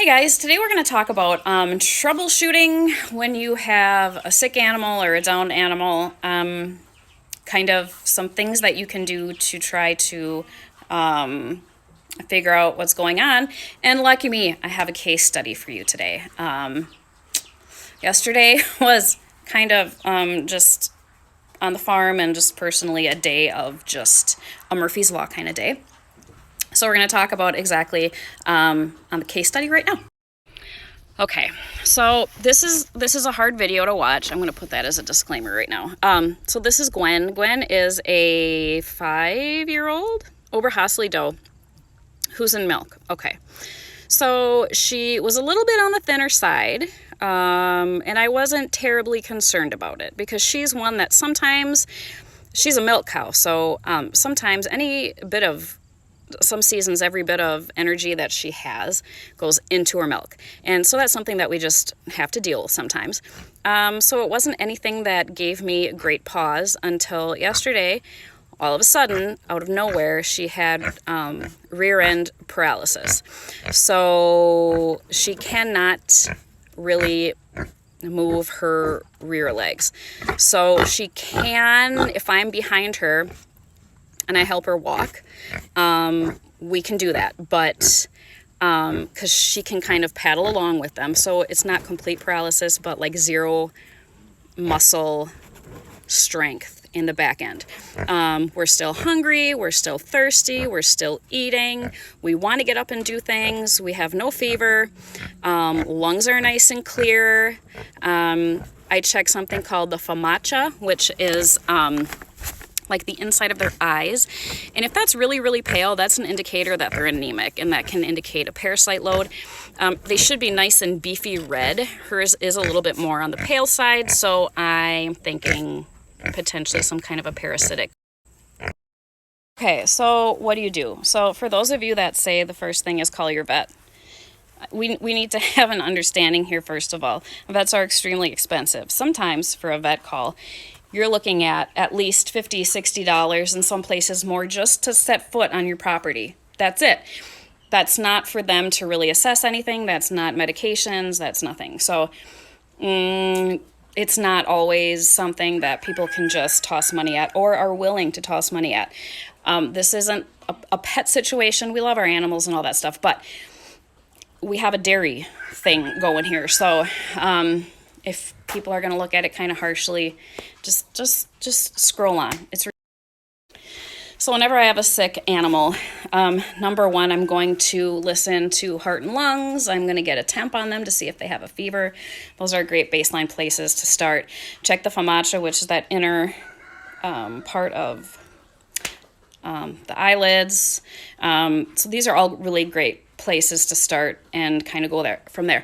Hey guys, today we're going to talk about troubleshooting when you have a sick animal or a downed animal. Kind of some things that you can do to try to figure out what's going on. And lucky me, I have a case study for you today. Yesterday was kind of just on the farm and just personally a day of just a Murphy's Law kind of day. So we're going to talk about exactly on the case study right now. Okay, so this is a hard video to watch. I'm going to put that as a disclaimer right now. So this is Gwen. Gwen is a 5-year-old Oberhasli doe who's in milk. Okay, so she was a little bit on the thinner side, and I wasn't terribly concerned about it because she's one that sometimes, she's a milk cow, so sometimes some seasons, every bit of energy that she has goes into her milk. And so that's something that we just have to deal with sometimes. So it wasn't anything that gave me great pause until yesterday. All of a sudden, out of nowhere, she had rear end paralysis. So she cannot really move her rear legs. So she can, if I'm behind her, and I help her walk, we can do that, but because she can kind of paddle along with them, so it's not complete paralysis, but like zero muscle strength in the back end. We're still hungry, we're still thirsty, we're still eating, we want to get up and do things, we have no fever, lungs are nice and clear. I check something called the FAMACHA, which is like the inside of their eyes. And if that's really, really pale, that's an indicator that they're anemic, and that can indicate a parasite load. They should be nice and beefy red. Hers is a little bit more on the pale side, so I'm thinking potentially some kind of a parasitic. Okay, so what do? So for those of you that say the first thing is call your vet, we need to have an understanding here. First of all, vets are extremely expensive. Sometimes for a vet call, you're looking at least $50, $60, in some places more, just to set foot on your property. That's it. That's not for them to really assess anything. That's not medications. That's nothing. So it's not always something that people can just toss money at or are willing to toss money at. This isn't a pet situation. We love our animals and all that stuff, but we have a dairy thing going here. So if people are going to look at it kind of harshly, just scroll on. So whenever I have a sick animal, number one, I'm going to listen to heart and lungs. I'm going to get a temp on them to see if they have a fever. Those are great baseline places to start. Check the FAMACHA, which is that inner part of the eyelids. So these are all really great places to start and kind of go there from there.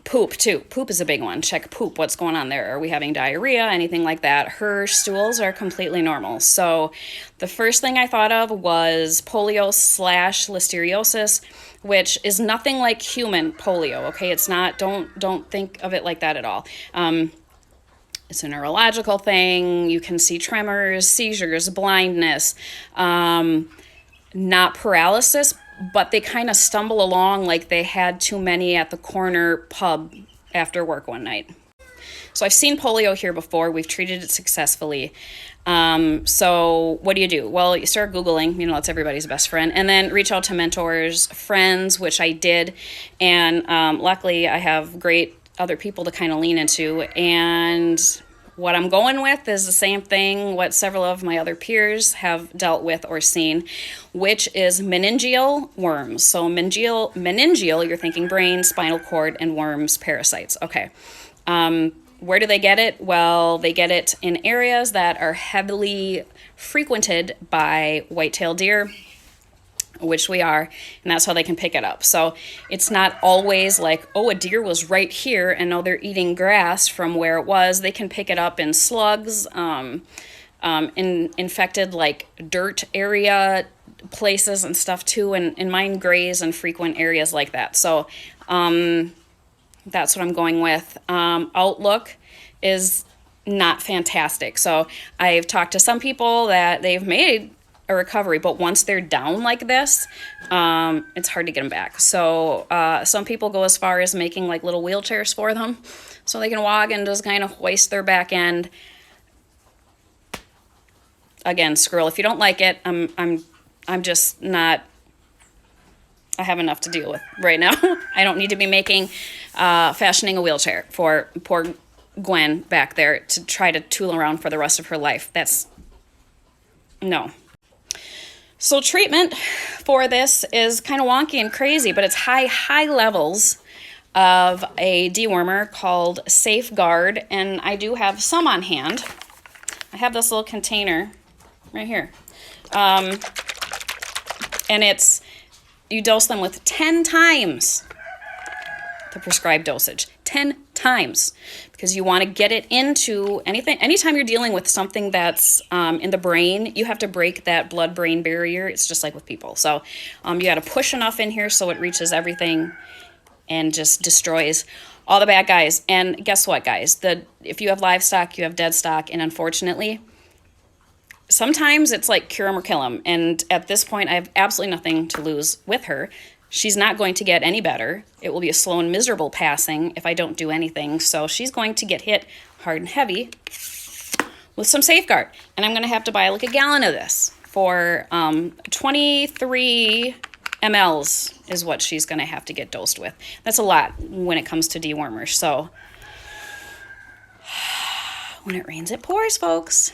Poop too. Poop is a big one. Check poop. What's going on there? Are we having diarrhea? Anything like that? Her stools are completely normal. So the first thing I thought of was polio/listeriosis, which is nothing like human polio. Okay, it's not. Don't think of it like that at all. It's a neurological thing. You can see tremors, seizures, blindness, not paralysis, but they kind of stumble along like they had too many at the corner pub after work one night. So I've seen polio here before. We've treated it successfully. So what do? Well, you start Googling, that's everybody's best friend, and then reach out to mentors, friends, which I did. And luckily I have great other people to kind of lean into. And what I'm going with is the same thing what several of my other peers have dealt with or seen, which is meningeal worms. So meningeal, you're thinking brain, spinal cord, and worms, parasites. Okay. Where do they get it? Well, they get it in areas that are heavily frequented by white-tailed deer, which we are, and that's how they can pick it up. So it's not always like, a deer was right here and now they're eating grass from where it was. They can pick it up in slugs, in infected like dirt area places and stuff too, and mine graze in frequent areas like that. So that's what I'm going with. Outlook is not fantastic. So I've talked to some people that they've made a recovery, but once they're down like this, it's hard to get them back. So some people go as far as making like little wheelchairs for them so they can walk and just kind of hoist their back end. Again, squirrel, if you don't like it, I'm just not, I have enough to deal with right now. I don't need to be fashioning a wheelchair for poor Gwen back there to try to tool around for the rest of her life. No. So treatment for this is kind of wonky and crazy, but it's high levels of a dewormer called Safeguard, and I do have some on hand. I have this little container right here. And you dose them with 10 times the prescribed dosage. 10 times. Because you want to get it into anything. Anytime you're dealing with something that's in the brain, you have to break that blood-brain barrier. It's just like with people. So you got to push enough in here so it reaches everything and just destroys all the bad guys. And guess what, guys? If you have livestock, you have dead stock. And unfortunately, sometimes it's like cure 'em or kill 'em. And at this point, I have absolutely nothing to lose with her. She's not going to get any better. It will be a slow and miserable passing if I don't do anything. So she's going to get hit hard and heavy with some Safeguard. And I'm going to have to buy like a gallon of this for 23 mLs is what she's going to have to get dosed with. That's a lot when it comes to dewormers. So when it rains, it pours, folks.